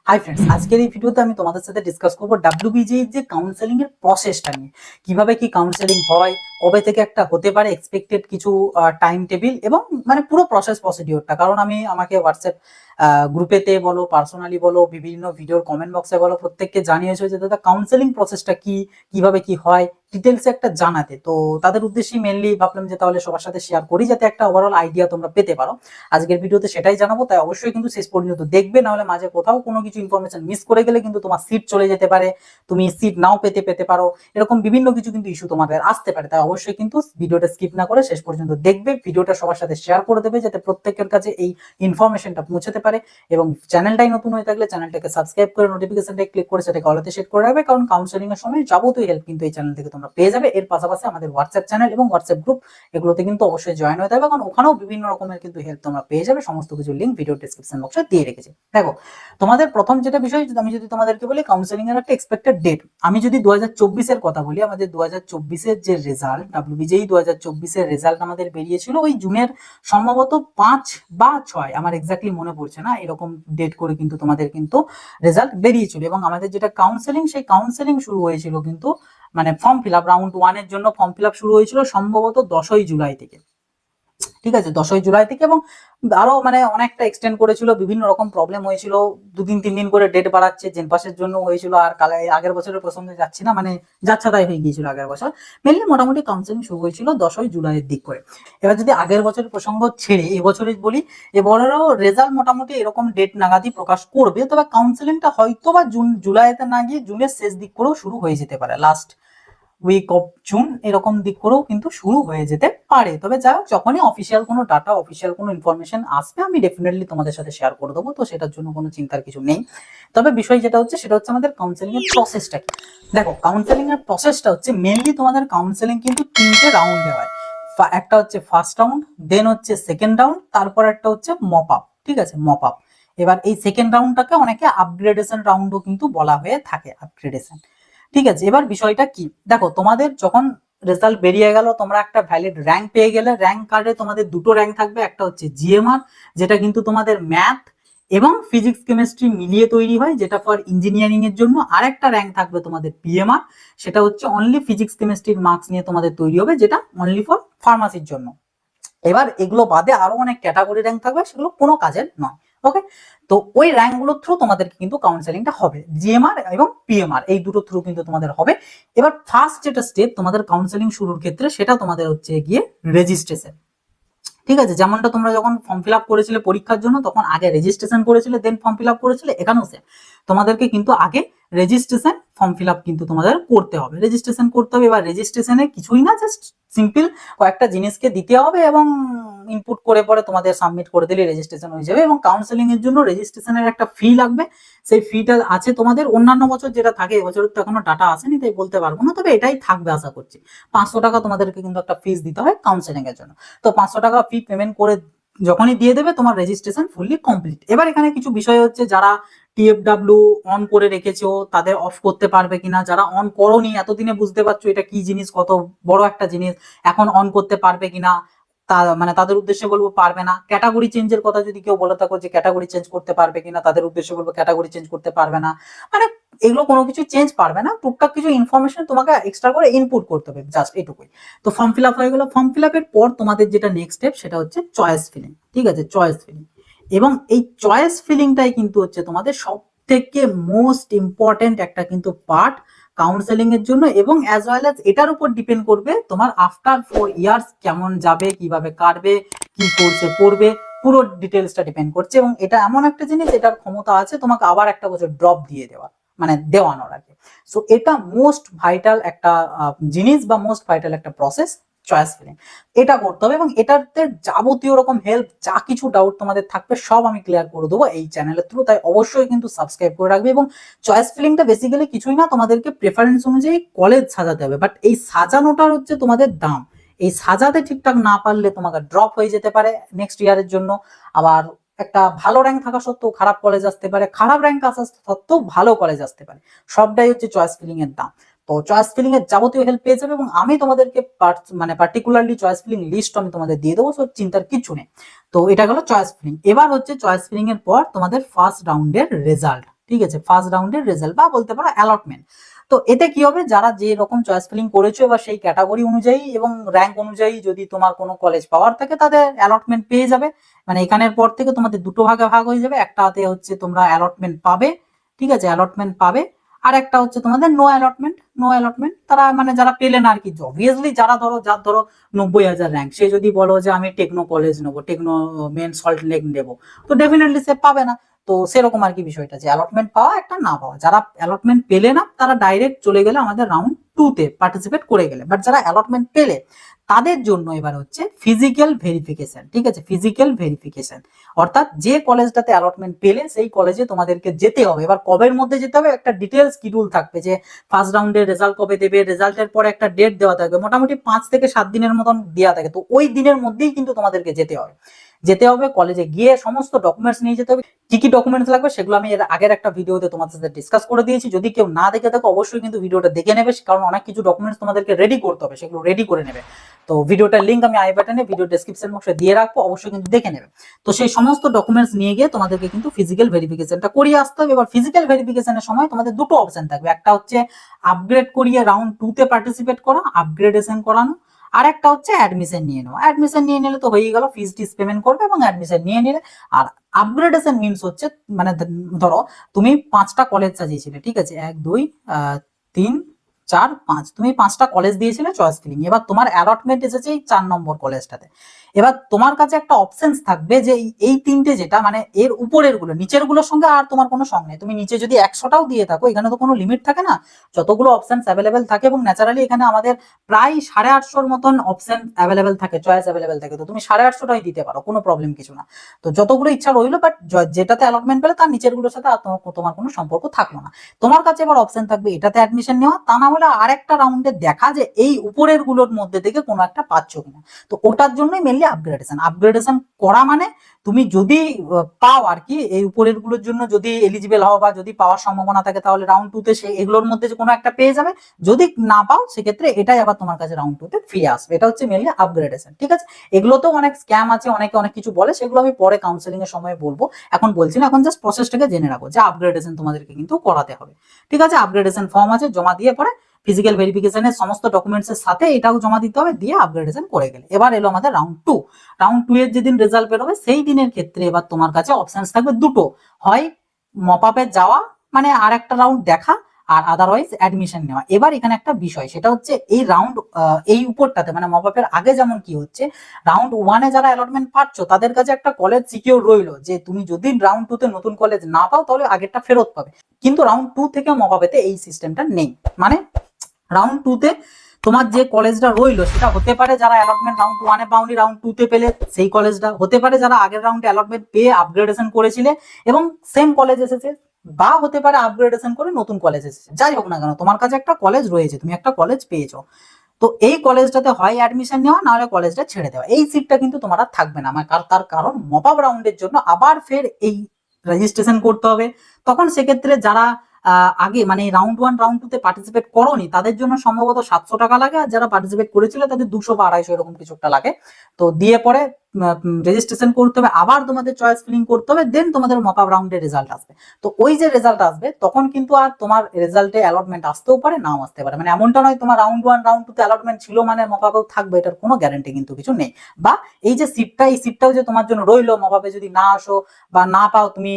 Hi friends, আজকের এই ভিডিওতে আমি তোমাদের সাথে ডিসকাস করবো ডাব্লিউবিজিএ যে কাউন্সেলিং এর প্রসেসটা নিয়ে। কিভাবে কি কাউন্সেলিং হয়, কবে থেকে একটা হতে পারে, এক্সপেক্টেড কিছু টাইম টেবিল এবং মানে পুরো প্রসেস প্রসিডিওরটা। কারণ আমি আমাকে হোয়াটসঅ্যাপ গ্রুপেতে বলো, পার্সোনালি বলো, বিভিন্ন ভিডিওর কমেন্ট বক্সে বলো, প্রত্যেককে জানিয়েছো যে দাদা কাউন্সেলিং প্রসেসটা কি, কিভাবে কি হয় ডিটেলসে একটা জানাতে। তো তাদের উদ্দেশ্যেই মেনলি ভাবলাম যে তাহলে সবার সাথে শেয়ার করি, যাতে একটা ওভারঅল আইডিয়া তোমরা পেতে পারো। আজকের ভিডিওতে সেটাই জানাবো, তাই অবশ্যই কিন্তু শেষ পর্যন্ত দেখবে, নাহলে মাঝে কোথাও কোনো কিছু ইনফরমেশন মিস করে গেলে কিন্তু তোমার সিট চলে যেতে পারে, তুমি সিট নাও পেতে পারো, এরকম বিভিন্ন কিছু কিন্তু ইস্যু তোমাদের আসতে পারে। তাই অবশ্যই কিন্তু ভিডিওটা স্কিপ না করে শেষ পর্যন্ত দেখবে, ভিডিওটা সবার সাথে শেয়ার করে দেবে যাতে প্রত্যেকের কাছে এই ইনফরমেশনটা পৌঁছাতে পারে। এবং চ্যানেলটাই নতুন হয়ে থাকলে চ্যানেলটাকে সাবস্ক্রাইব করে নোটিফিকেশনটা ক্লিক করে সেটাকে অলতে সেট করে রাখবে, কারণ কাউন্সেলিং এর সময় যাবতীয় হেল্প কিন্তু এই চ্যানেল থেকে তোমরা পেয়ে যাবে। এর পাশাপাশি আমাদের হোয়াটসঅ্যাপ চ্যানেল এবং হোয়াটসঅ্যাপ গ্রুপ, এগুলোতে কিন্তু অবশ্যই জয়েন হয়ে থাকবে, কারণ ওখানেও বিভিন্ন রকমের কিন্তু হেল্প তোমরা পেয়ে যাবে। সমস্ত কিছু লিঙ্ক ভিডিও ডেসক্রিপশন বক্সে দিয়ে রেখেছি। দেখো, তোমাদের প্রথম যেটা বিষয়, আমি যদি তোমাদেরকে বলি কাউন্সেলিং এর একটা এক্সপেক্টেড ডেট, আমি যদি 2024 এর কথা বলি, আমাদের 2024 এর যে রেজাল্ট, ডাব্লিউবিজেই 2024 এর রেজাল্ট আমাদের বেরিয়েছিল ওই জুনের সম্ভবত 5 বা 6, আমার এক্স্যাক্টলি মনে পড়ছে না, এরকম ডেট করে কিন্তু তোমাদের কিন্তু রেজাল্ট বেরিয়েছিল। এবং আমাদের যেটা কাউন্সেলিং, সেই কাউন্সেলিং শুরু হয়েছিল কিন্তু মানে ফর্ম ফিল আপ রাউন্ড 1 এর জন্য ফর্ম ফিল আপ শুরু হয়েছিল সম্ভবত 10ই জুলাই থেকে। ঠিক আছে, 10ই জুলাই থেকে, এবং আরো মানে অনেকটা এক্সটেন্ড করেছিল, বিভিন্ন রকম প্রবলেম হয়েছিল, 2 দিন 3 দিন করে ডেট বাড়াচ্ছে, জেনপাসের জন্য হয়েছিল। আর আগের বছরের প্রসঙ্গে যাচ্ছি না, মানে যাচ্ছা তাই হয়ে গিয়েছিল আগের বছর। মেনলি মোটামুটি কাউন্সেলিং শুরু হয়েছিল 10ই জুলাইয়ের দিক করে। এবার যদি আগের বছরের প্রসঙ্গ ছেড়ে এবছরে বলি, এবারেরও রেজাল্ট মোটামুটি এরকম ডেট নাগাদই প্রকাশ করবে, তবে কাউন্সেলিংটা হয়তো বা জুলাইতে না গিয়ে জুনের শেষ দিক করেও শুরু হয়ে যেতে পারে, লাস্ট উইক অফ জুন এরকম দিক করেও কিন্তু শুরু হয়ে যেতে পারে। তবে যাই হোক, যখনই অফিসিয়াল কোনো ডাটা, অফিসিয়াল কোনো ইনফরমেশন আসবে, আমি ডেফিনেটলি তোমাদের সাথে শেয়ার করে দেবো, তো সেটার জন্য কোনো চিন্তার কিছু নেই। তবে বিষয় যেটা হচ্ছে সেটা হচ্ছে আমাদের কাউন্সেলিং এর প্রসেসটা কি। দেখো, কাউন্সেলিং এর প্রসেসটা হচ্ছে মেনলি তোমাদের কাউন্সেলিং কিন্তু 3টে রাউন্ডে হয়। একটা হচ্ছে ফার্স্ট রাউন্ড, দেন হচ্ছে সেকেন্ড রাউন্ড, তারপর একটা হচ্ছে মপ আপ। ঠিক আছে, মপ আপ। এবার এই সেকেন্ড রাউন্ডটাকে অনেকে আপগ্রেডেশন রাউন্ডও কিন্তু বলা হয়ে থাকে, আপগ্রেডেশন। ঠিক আছে, এবার বিষয়টা কি, দেখো তোমাদের যখন রেজাল্ট বেরিয়ে গেল, তোমরা একটা ভ্যালিড র্যাঙ্ক পেয়ে গেলে, র্যাঙ্ক কার্ডে তোমাদের দুটো র্যাঙ্ক থাকবে, একটা হচ্ছে জিএমআর, যেটা কিন্তু তোমাদের ম্যাথ এবং ফিজিক্স কেমিস্ট্রি মিলিয়ে তৈরি হয়, যেটা ফর ইঞ্জিনিয়ারিং এর জন্য। আর একটা র্যাঙ্ক থাকবে তোমাদের পিএমআর, সেটা হচ্ছে অনলি ফিজিক্স কেমিস্ট্রির মার্কস নিয়ে তোমাদের তৈরি হবে, যেটা অনলি ফর ফার্মাসির জন্য। এবার এগুলো বাদে আরো অনেক ক্যাটাগরি র্যাঙ্ক থাকবে, সেগুলো কোনো কাজের নয়। ওকে, তো ওই র্যাঙ্ক গুলোর থ্রু তোমাদেরকে কিন্তু কাউন্সেলিংটা হবে, জিএমআর এবং পিএমআর এই দুটো থ্রু কিন্তু তোমাদের হবে। এবার ফার্স্ট যেটা স্টেপ তোমাদের কাউন্সেলিং শুরুর ক্ষেত্রে, সেটা তোমাদের হচ্ছে গিয়ে রেজিস্ট্রেশন। ঠিক আছে, যেমনটা তোমরা যখন ফর্ম ফিল আপ করেছিলে পরীক্ষার জন্য, তখন আগে রেজিস্ট্রেশন করেছিলে, দেন ফর্ম ফিল আপ করেছিলে, এখানেও সেম তোমাদেরকে কিন্তু আগে রেজিস্ট্রেশন ফর্ম ফিল আপ কিন্তু তোমাদের করতে হবে, রেজিস্ট্রেশন করতে হবে। এবার রেজিস্ট্রেশনে কিছুই না, জাস্ট সিম্পল কয়েকটা জিনিসকে দিতে হবে এবং ইনপুট করে পরে তোমাদের সাবমিট করে দিলে রেজিস্ট্রেশন হয়ে যাবে। এবং কাউন্সেলিং এর জন্য রেজিস্ট্রেশনের একটা ফি লাগবে, সেই ফিটা আছে তোমাদের। অন্যান্য বছর যেটা থাকে, এবছরের তো এখনো ডাটা আসেনি তাই বলতে পারবো না, তবে এটাই থাকবে আশা করছি। 500 টাকা তোমাদেরকে কিন্তু একটা ফিস দিতে হয় কাউন্সেলিং এর জন্য। তো 500 টাকা ফি পেমেন্ট করে যখনই দিয়ে দেবে, তোমার রেজিস্ট্রেশন ফুললি কমপ্লিট। এবার এখানে কিছু বিষয় হচ্ছে, যারা টিএফডব্লিউ অন করে রেখেছো তাদের অফ করতে পারবে কিনা, যারা অন করোনি এতদিনে বুঝতে পারছো এটা কি জিনিস, কত বড় একটা জিনিস, এখন অন করতে পারবে কিনা, তা মানে তাদের উদ্দেশ্যে বলবো পারবে না। ক্যাটাগরি চেঞ্জের কথা যদি কেউ বলে থাকো যে ক্যাটাগরি চেঞ্জ করতে পারবে কিনা, তাদের উদ্দেশ্যে বলবো ক্যাটাগরি চেঞ্জ করতে পারবে না। মানে এগুলো কোনো কিছু চেঞ্জ পারবে না, টুকটাক কিছু ইনফরমেশন তোমাকে এক্সট্রা করে ইনপুট করতে হবে, জাস্ট এটুকুই। তো ফর্ম ফিল আপ হয়ে গেল, ফর্ম ফিল আপের পর তোমাদের যেটা নেক্সট স্টেপ, সেটা হচ্ছে চয়েস ফিলিং। ঠিক আছে, চয়েস ফিলিং। এবং এই চয়েস ফিলিংটাই কিন্তু হচ্ছে তোমাদের সব থেকে মোস্ট ইম্পর্টেন্ট একটা কিন্তু পার্ট কাউন্সেলিং এর জন্য, এবং অ্যাজ ওয়েল অ্যাজ এটার উপর ডিপেন্ড করবে তোমার আফটার 4 ইয়ার্স কেমন যাবে, কিভাবে কাটবে, কি কোর্সে পড়বে, পুরো ডিটেলসটা ডিপেন্ড করছে। এবং এটা এমন একটা জিনিস, এটার ক্ষমতা আছে তোমাকে আবার একটা বছর ড্রপ দিয়ে দেওয়া, মানে দেওয়ানোর আগে। সো এটা মোস্ট ভাইটাল একটা জিনিস বা মোস্ট ভাইটাল একটা প্রসেস, চয়েস ফিলিং। এটা করতে হবে, এবং এটাতে যাবতীয় রকম হেল্প, যা কিছু ডাউট তোমাদের থাকবে সব আমি ক্লিয়ার করে দেবো এই চ্যানেলের থ্রু। তাই অবশ্যই কিন্তু সাবস্ক্রাইব করে রাখবে। এবং চয়েস ফিলিংটা বেসিক্যালি কিছুই না, তোমাদেরকে প্রেফারেন্স অনুযায়ী কলেজ সাজাতে হবে, বাট এই সাজানোটার হচ্ছে তোমাদের দাম। এই সাজাতে ঠিকঠাক না পারলে তোমাকে ড্রপ হয়ে যেতে পারে নেক্সট ইয়ারের জন্য। আবার একটা ভালো র্যাঙ্ক থাকা সত্ত্বেও খারাপ কলেজ আসতে পারে, খারাপ র্যাঙ্ক আসা সত্ত্বেও ভালো কলেজ আসতে পারে। সবটাই হচ্ছে চয়েস ফিলিং এর দাম। তো চয়েস ফিলিং এর যাবতীয় হেল্প পেয়ে যাবে, এবং আমি তোমাদেরকে মানে পার্টিকুলারলি চয়েস ফিলিং লিস্ট আমি তোমাদের দিয়ে দেবো, সো চিন্তার কিছু নেই। তো এটা গেলো চয়েস ফিলিং। এবার হচ্ছে চয়েস ফিলিং এর পর তোমাদের ফার্স্ট রাউন্ডের রেজাল্ট। ঠিক আছে, ফার্স্ট রাউন্ডের রেজাল্ট বা বলতে পারো অ্যালটমেন্ট। তো এতে কি হবে, যারা যে রকম চয়েস ফিলিং করেছো এবার সেই ক্যাটাগরি অনুযায়ী এবং র্যাঙ্ক অনুযায়ী যদি তোমার কোনো কলেজ পাওয়ার থাকে তাদের অ্যালটমেন্ট পেয়ে যাবে। মানে এখানের পর থেকে তোমাদের দুটো ভাগে ভাগ হয়ে যাবে, একটাতে হচ্ছে তোমরা অ্যালটমেন্ট পাবে, ঠিক আছে, অ্যালটমেন্ট পাবে, আর একটা হচ্ছে তোমাদের নো অ্যালটমেন্ট। নো অ্যালটমেন্ট তারা মানে যারা পেলে না আর কি, অবভিয়াসলি যারা যার ধরো 90,000 র্যাঙ্ক, সে যদি বলো যে আমি টেকনো কলেজ নেবো, টেকনো মেন সল্ট লেক নেবো, তো ডেফিনেটলি সে পাবে না। তো সেরকম আর কি বিষয়টা, যে অ্যালটমেন্ট পাওয়া একটা না পাওয়া, যারা অ্যালটমেন্ট পেলে না তারা ডাইরেক্ট চলে গেলে আমাদের রাউন্ড 2 তে পার্টিসিপেট করে গেলে, বাট যারা অ্যালটমেন্ট পেলে তাদের জন্য এবার হচ্ছে ফিজিক্যাল ভেরিফিকেশন, ঠিক আছে, ফিজিক্যাল ভেরিফিকেশন, অর্থাৎ যে কলেজটাতে অ্যালটমেন্ট পেলে সেই কলেজে তোমাদেরকে যেতে হবে। এবার কবের মধ্যে যেতে হবে, একটা ডিটেলস শিডিউল থাকবে যে ফার্স্ট রাউন্ডের রেজাল্ট কবে দেবে, রেজাল্টের পরে একটা ডেট দেওয়া থাকবে, মোটামুটি 5 থেকে 7 দিনের মতন দেওয়া থাকে। তো ওই দিনের মধ্যেই কিন্তু তোমাদেরকে যেতে হবে, যেতে হবে কলেজে গিয়ে সমস্ত ডকুমেন্টস নিয়ে যেতে হবে। কি কি ডকুমেন্টস লাগবে সেগুলো আমি এর আগের একটা ভিডিওতে তোমাদের সাথে ডিসকাস করে দিয়েছি, যদি কেউ না দেখে থাকো অবশ্যই কিন্তু ভিডিওটা দেখে নেবে, কারণ অনেক কিছু ডকুমেন্টস তোমাদেরকে রেডি করতে হবে, সেগুলো রেডি করে নেবে। তো ভিডিওটার লিঙ্ক আমি আই বাটনে ভিডিও ডেসক্রিপশন বক্সে দিয়ে রাখবো, অবশ্যই কিন্তু দেখে নেবে। তো সেই সমস্ত ডকুমেন্টস নিয়ে গিয়ে তোমাদেরকে কিন্তু ফিজিক্যাল ভেরিফিকেশনটা করিয়ে আসতে হবে। এবার ফিজিক্যাল ভেরিফিকেশনের সময় তোমাদের দুটো অপশন থাকবে, একটা হচ্ছে আপগ্রেড করিয়ে রাউন্ড 2 তে পার্টিসিপেট করা, আপগ্রেডেশন করানো, আর একটা হচ্ছে অ্যাডমিশন নিয়ে নেওয়া। অ্যাডমিশন নিয়ে নিলে তো হয়ে গেল, ফিস টিস পেমেন্ট করবে এবং অ্যাডমিশন নিয়ে নিলে। আর আপগ্রেডেশন মিনস হচ্ছে মানে ধরো তুমি 5টা কলেজ সাজিয়েছিলে, ঠিক আছে, 1 2 3 4 5, তুমি 5টা কলেজ দিয়েছিলে চয়েস ফিলিং, এবার তোমার অ্যালটমেন্ট এসেছে এই 4 নম্বর কলেজটাতে। এবার তোমার কাছে একটা অপশনস থাকবে যে এই তিনটে যেটা মানে এর উপরের গুলো নিচের গুলোর সঙ্গে আর তোমার কোনো সঙ্গ নেই, তুমি নিচে যদি 100টাও দিয়ে থাকো, এখানে তো কোনো লিমিট থাকে না, যতগুলো অপশনস অ্যাভেলেবেল থাকে, এবং ন্যাচারালি এখানে আমাদের প্রায় 850 মতন অপশন অ্যাভেলেবেল থাকে, চয়েস অ্যাভেলেবেল থাকে, তো তুমি 850টাই দিতে পারো, কোনো প্রবলেম কিছু না। তো যতগুলো ইচ্ছা রইলো, বাট যেটাতে অ্যালটমেন্ট পেলে তার নিচের গুলোর সাথে আর তোমার কোনো সম্পর্ক থাকলো না। তোমার কাছে এবার অপশন থাকবে এটাতে অ্যাডমিশন নেওয়া, তা না হলে আরেকটা রাউন্ডে দেখা যে এই উপরের গুলোর মধ্যে থেকে কোনো একটা পাচ্ছ কিনা। তো ওটার জন্যই মেনলি আপগ্রেডেশন। আপগ্রেডেশন করা মানে তুমি যদি পাও আর কি, এই উপরের গুলোর জন্য যদি এলিজিবল হও বা যদি পাওয়ার সম্ভাবনা থাকে, তাহলে রাউন্ড 2 তে সে এগুলোর মধ্যে যে কোনো একটা পেয়ে যাবে। যদি না পাও সেক্ষেত্রে এটাই আবার তোমার কাছে রাউন্ড 2 তে ফিরে আসবে। এটা হচ্ছে মেনলি আপগ্রেডেশন, ঠিক আছে। এগুলোতেও অনেক স্ক্যাম আছে, অনেকে অনেক কিছু বলে, সেগুলো আমি পরে কাউন্সেলিং এর সময় বলবো, এখন বলছি না। এখন জাস্ট প্রসেসটাকে জেনে রাখো যে আপগ্রেডেশন তোমাদেরকে কিন্তু করাতে হবে, ঠিক আছে। আপগ্রেডেশন ফর্ম আছে, জমা দিয়ে পরে ফিজিক্যাল ভেরিফিকেশনের সমস্ত ডকুমেন্টস এর সাথে এটাও জমা দিতে হবে, দিয়ে আপগ্রেডেশন করে গেলে এবার এলো আমাদের রাউন্ড 2। রাউন্ড 2 এর যেদিন রেজাল্ট বেরোবে সেই দিনের ক্ষেত্রে এবার তোমার কাছে অপশনস থাকবে দুটো, হয় মপআপে যাওয়া মানে আর একটা রাউন্ড দেখা, আর আদারওয়াইজ অ্যাডমিশন নেওয়া। এবার এখানে একটা বিষয়, সেটা হচ্ছে এই রাউন্ড এই উপরটাতে মানে মপআপের আগে যেমন কি হচ্ছে, রাউন্ড 1 এ যারা অ্যালটমেন্ট পাচ্ছ তাদের কাছে একটা কলেজ সিকিউর রইলো, যে তুমি যদি রাউন্ড 2 তে নতুন কলেজ না পাও তাহলে আগেরটা ফেরত পাবে। কিন্তু রাউন্ড 2 থেকে মপআপেতে এই সিস্টেমটা নেই। মানে রাউন্ড 2 তে তোমার যে কলেজটা রইলো সেটা হতে পারে যারা অ্যালটমেন্ট রাউন্ড 1 এ পাওনি রাউন্ড 2 তে পেলে সেই কলেজটা, হতে পারে যারা আগের রাউন্ডে অ্যালটমেন্ট পেয়ে আপগ্রেডেশন করেছিলে এবং সেম কলেজ এসেছে, বা হতে পারে আপগ্রেডেশন করে নতুন কলেজ এসেছে। যাই হোক না কেন, তোমার কাছে একটা কলেজ রয়েছে, তুমি একটা কলেজ পেয়েছো, তো এই কলেজটাতে হয় অ্যাডমিশন নেওয়া, না হলে কলেজটা ছেড়ে দেওয়া। এই সিটটা কিন্তু তোমার আর থাকবে না। আমার তার কারণ মপআপ রাউন্ডের জন্য আবার ফের এই রেজিস্ট্রেশন করতে হবে। তখন সেক্ষেত্রে যারা আগে মানে রাউন্ড 1 রাউন্ড 2 তে পার্টিসিপেট করোনি তাদের জন্য সম্ভবত 700 টাকা লাগে, আর যারা পার্টিসিপেট করেছিল তাদের 200 বা 250 এরকম কিছু একটা লাগে। তো দিয়ে পরে রেজিস্ট্রেশন করতে হবে, আবার তোমাদের চয়েস ফিলিং করতে হবে, দেন তোমাদের মপআপ রাউন্ডের রেজাল্ট আসবে। তো ওই যে রেজাল্ট আসবে তখন কিন্তু আর তোমার রেজাল্টে অ্যালটমেন্ট আসতেও পারে, নাও আসতে পারে। মানে এমনটা নয় তোমার রাউন্ড 1 রাউন্ড 2 তে অ্যালটমেন্ট ছিল মানে মপআপেও থাকবে, এটার কোনো গ্যারান্টি কিন্তু কিছু নেই। বা এই যে সিটটা, এই সিটটাও যে তোমার জন্য রইলো, মপআপে যদি না আসো বা না পাও, তুমি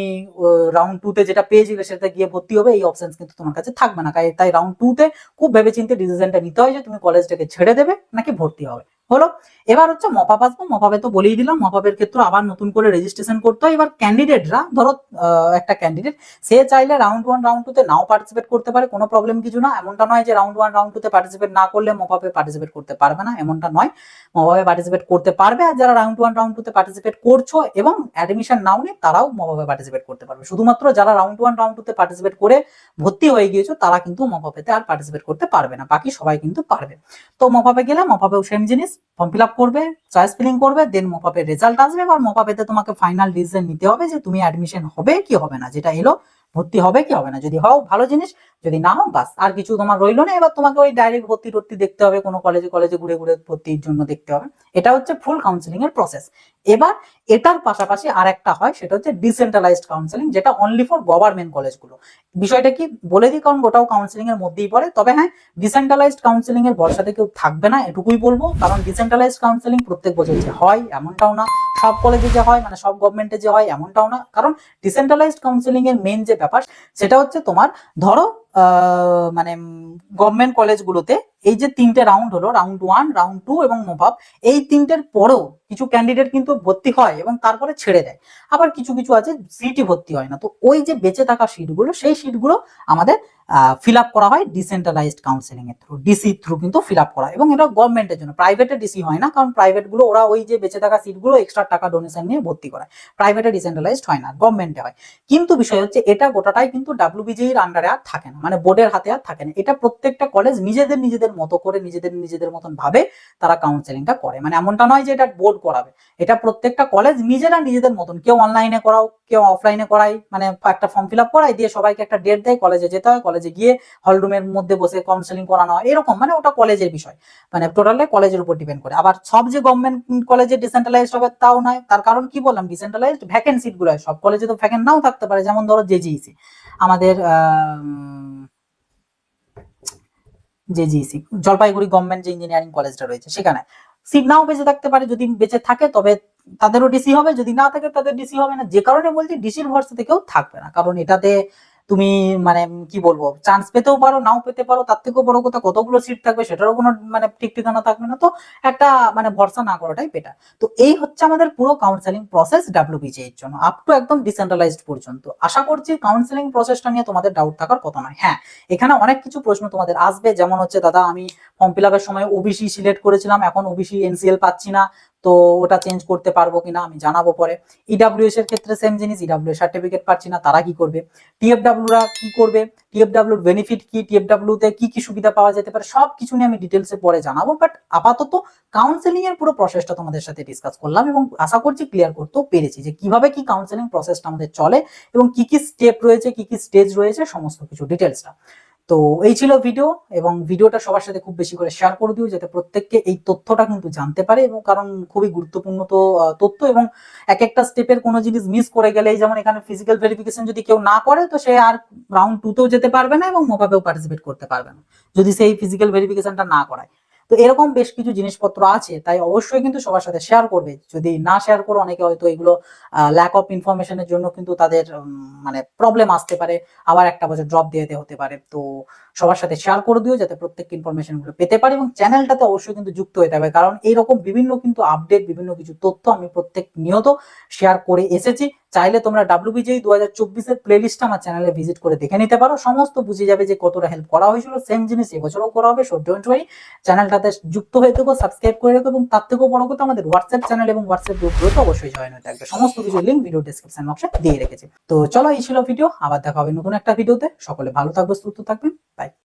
রাউন্ড 2 তে যেটা পেয়েছিলে সেটা গিয়ে ভর্তি হবে, এই অপশন কিন্তু তোমার কাছে থাকবে না। তাই রাউন্ড 2 তে খুব ভেবেচিন্তে ডিসিশনটা নিতে হয় যে তুমি কলেজটাকে ছেড়ে দেবে নাকি ভর্তি হবে। হলো, এবার হচ্ছে মপআপ আসবো। মপআপে তো বলেই দিলাম, মপআপের ক্ষেত্রে আবার নতুন করে রেজিস্ট্রেশন করতে হয়। এবার ক্যান্ডিডেটরা ধরো একটা ক্যান্ডিডেট সে চাইলে রাউন্ড 1 রাউন্ড 2 তে নাও পার্টিসিপেট করতে পারে, কোনো প্রবলেম কিছু না। এমনটা নয় যে রাউন্ড 1 রাউন্ড 2 তে পার্টিসিপেট না করলে মপআপে পার্টিসিপেট করতে পারবে না, এমনটা নয়। মপআপে পার্টিসিপেট করতে পারবে, আর যারা রাউন্ড 1 রাউন্ড 2 তে পার্টিসিপেট করছো এবং অ্যাডমিশন নাও নি তারাও মপআপে পার্টিসিপেট করতে পারবে। শুধুমাত্র যারা রাউন্ড 1 রাউন্ড 2 তে পার্টিসিপেট করে ভর্তি হয়ে গিয়েছো তারা কিন্তু মপআপেতে আর পার্টিসিপেট করতে পারবে না, বাকি সবাই কিন্তু পারবে। তো মপআপে গেলে মপআপেও সেম জিনিস, ফর্ম ফিল আপ করবে, চয়েস ফিলিং করবে, দেন মপআপের রেজাল্ট আসবে। এবার মপআপেতে তোমাকে ফাইনাল ডিসিশন নিতে হবে যে তুমি অ্যাডমিশন হবে কি হবে না, যেটা এলো ভর্তি হবে কি হবে না। যদি হও ভালো জিনিস, যদি না হও বাস আর কিছু তোমার রইলো না, এবার তোমাকে ওই ডাইরেক্ট ভর্তি টর্তি দেখতে হবে, কোনো কলেজে কলেজে ঘুরে ঘুরে ভর্তির জন্য দেখতে হবে। এটা হচ্ছে ফুল কাউন্সিলিং এর প্রসেস। এবার এটার পাশাপাশি আর একটা হয়, সেটা হচ্ছে ডিসেন্ট্রালাইজড কাউন্সিলিং, যেটা অনলি ফর গভর্নমেন্ট কলেজগুলো। বিষয়টা কি বলে দিই, কারণ ওটাও কাউন্সিলিং এর মধ্যেই পড়ে। তবে হ্যাঁ, ডিসেন্ট্রালাইজড কাউন্সিলিং এর ভরসাতে কেউ থাকবে না, এটুকুই বলবো। কারণ ডিসেন্ট্রালাইজড কাউন্সিলিং প্রত্যেক বছর যে হয় এমনটাও না, সব কলেজে যে হয় মানে সব গভর্নমেন্টে যে হয় এমনটাও না। কারণ ডিসেন্ট্রালাইজড কাউন্সিলিং এর মেন যে ব্যাপার সেটা হচ্ছে তোমার ধরো মানে গভর্নমেন্ট কলেজগুলোতে এই যে তিনটে রাউন্ড হলো, রাউন্ড 1, রাউন্ড 2 এবং মুভ আপ, এই তিনটের পরেও কিছু ক্যান্ডিডেট কিন্তু ভর্তি হয় এবং তারপরে ছেড়ে দেয়। আবার কিছু কিছু আছে সিটই ভর্তি হয় না। তো ওই যে বেঁচে থাকা সিটগুলো, সেই সিটগুলো আমাদের ফিল আপ করা হয় ডিসেন্ট্রালাইজড কাউন্সিলিং এর থ্রু, ডিসি থ্রু কিন্তু ফিল আপ করা হয়। এবং এটা গভর্নমেন্টের জন্য, প্রাইভেটে ডিসি হয় না, কারণ প্রাইভেট গুলো ওরা ওই যে বেঁচে থাকা সিটগুলো এক্সট্রা টাকা ডোনেশন নিয়ে ভর্তি করায়। প্রাইভেটে ডিসেন্ট্রালাইজড হয় না, গভর্নমেন্টে হয়। কিন্তু বিষয় হচ্ছে এটা গোটাটাই কিন্তু ডাব্লিউবিজির আন্ডারে আর থাকে না, মানে বোর্ডের হাতে আর থাকে না। এটা প্রত্যেকটা কলেজ নিজেদের নিজেদের মতো করে নিজেদের মতন ভাবে তারা কাউন্সেলিংটা করে। মানে এমনটা নয় যে এটা বোর্ড করাবে, এটা প্রত্যেকটা কলেজ নিজেরা নিজেদের মতন, কেউ অনলাইনে করাও, কেউ অফলাইনে করাই, মানে একটা ফর্ম ফিল আপ করাই দিয়ে সবাইকে একটা ডেট দেয়, কলেজে যেতে হয়, কলেজে গিয়ে হল রুমের মধ্যে বসে কাউন্সেলিং করানো হয়, এরকম। মানে ওটা কলেজের বিষয়, মানে টোটালি কলেজের উপর ডিপেন্ড করে। আবার সব যে গভর্নমেন্ট কলেজে ডিসেন্ট্রালাইজড হবে তাও নয়। তার কারণ কি বললাম, ডিসেন্ট্রালাইজড ভ্যাকেন্ট সিট গুলো হয়, সব কলেজে তো ভ্যাকেন্ট নাও থাকতে পারে। যেমন ধরো জেজিইসি, আমাদের জেজিইসি জলপাইগুড়ি গভর্নমেন্ট যে ইঞ্জিনিয়ারিং কলেজটা রয়েছে, সেখানে সিট নাও বেঁচে থাকতে পারে। যদি বেঁচে থাকে তবে তাদেরও ডিসি হবে, যদি না থাকে তাদের ডিসি হবে না। যে কারণে বলছি ডিসির ভরসাতে কেউ থাকবে না, কারণ এটাতে তুমি মানে কি বলবো, চান্স পেতেও পারো, নাও পেতে পারো। তার থেকেও বড় কথা, কতগুলো সিট থাকবে সেটারও কোনো মানে ঠিক ঠিকানা থাকবে না। তো একটা মানে ভরসা না করাটাই বেটার। তো এই হচ্ছে আমাদের পুরো কাউন্সেলিং প্রসেস ডাব্লিউবিজি এর জন্য, আপ টু একদম ডিসেন্ট্রালাইজড পর্যন্ত। আশা করছি কাউন্সেলিং প্রসেসটা নিয়ে তোমাদের ডাউট থাকার কথা নয়। হ্যাঁ, এখানে অনেক কিছু প্রশ্ন তোমাদের আসবে, যেমন হচ্ছে দাদা আমি ফর্ম ফিল আপের সময় ওবিসি সিলেক্ট করেছিলাম, এখন ওবিসি এনসিএল পাচ্ছি না, তো ওটা চেঞ্জ করতে পারবো কিনা, আমি জানাবো পরে। ইডাব্লিউএস এর ক্ষেত্রে সেম জিনিস, ইডাব্লিউএস সার্টিফিকেট পাচ্ছি না, তারা কি করবে? টিএফডাব্লিউ রা কি করবে? টিএফডাব্লিউর বেনিফিট কি? টিএফডাব্লিউ তে কি কি সুবিধা পাওয়া যেতে পারে? সব কিছু নিয়ে আমি ডিটেলসে পরে জানাবো। বাট আপাতত কাউন্সেলিং এর পুরো প্রসেসটা তোমাদের সাথে ডিসকাস করলাম এবং আশা করছি ক্লিয়ার করতেও পেরেছি যে কিভাবে কি কাউন্সেলিং প্রসেসটা আমাদের চলে এবং কি কি স্টেপ রয়েছে, কি কি স্টেজ রয়েছে, সমস্ত কিছু ডিটেলসটা। তো এই ছিল ভিডিও, এবং ভিডিওটা সবার সাথে খুব বেশি করে শেয়ার করে দিও, যাতে প্রত্যেককে এই তথ্যটা কিন্তু জানতে পারে। এবং কারণ খুবই গুরুত্বপূর্ণ তো তথ্য, এবং এক একটা স্টেপের কোনো জিনিস মিস করে গেলে, যেমন এখানে ফিজিক্যাল ভেরিফিকেশন যদি কেউ না করে, তো সে আর রাউন্ড 2 তেও যেতে পারবে না এবং মোকাবেও পার্টিসিপেট করতে পারবে না, যদি সেই ফিজিক্যাল ভেরিফিকেশনটা না করায়। তো এরকম বেশ কিছু জিনিসপত্র আছে, তাই অবশ্যই কিন্তু সবার সাথে শেয়ার করবে। যদি না শেয়ার করো, অনেকে হয়তো এগুলো ল্যাক অফ ইনফরমেশনের জন্য কিন্তু তাদের মানে প্রবলেম আসতে পারে, আবার একটা বছর ড্রপ দিয়ে হতে পারে। তো সবার সাথে শেয়ার করে দিও, যাতে প্রত্যেক ইনফরমেশন গুলো পেতে পারে। এবং চ্যানেলটাতে অবশ্যই কিন্তু যুক্ত হতে হবে, কারণ এইরকম বিভিন্ন কিন্তু আপডেট, বিভিন্ন কিছু তথ্য আমি প্রত্যেক নিয়ত শেয়ার করে এসেছি। চাইলে তোমরা ডাব্লিউবিজেই 2024 এর প্লেলিস্টটা আমার চ্যানেলে ভিজিট করে দেখে নিতে পারো, সমস্ত বুঝে যাবে যে কতটা হেল্প করা হয়েছিল। সেম জিনিস এবছরও করা হবে, সো ডোন্ট ওয়ারি। চ্যানেলটাতে যুক্ত হয়ে থেকো, সাবস্ক্রাইব করে রেখো, এবং তার থেকেও বড় কথা আমাদের হোয়াটসঅ্যাপ চ্যানেল এবং হোয়াটসঅ্যাপ গ্রুপগুলোতে অবশ্যই জয়েন হয়ে থাকবে। সমস্ত কিছু লিঙ্ক ভিডিও ডেসক্রিপশন বক্সে দিয়ে রেখেছি। তো চলো, এই ছিল ভিডিও, আবার দেখা হবে নতুন একটা ভিডিওতে। সকলে ভালো থাকবে, সুস্থ থাকবেন, বাই।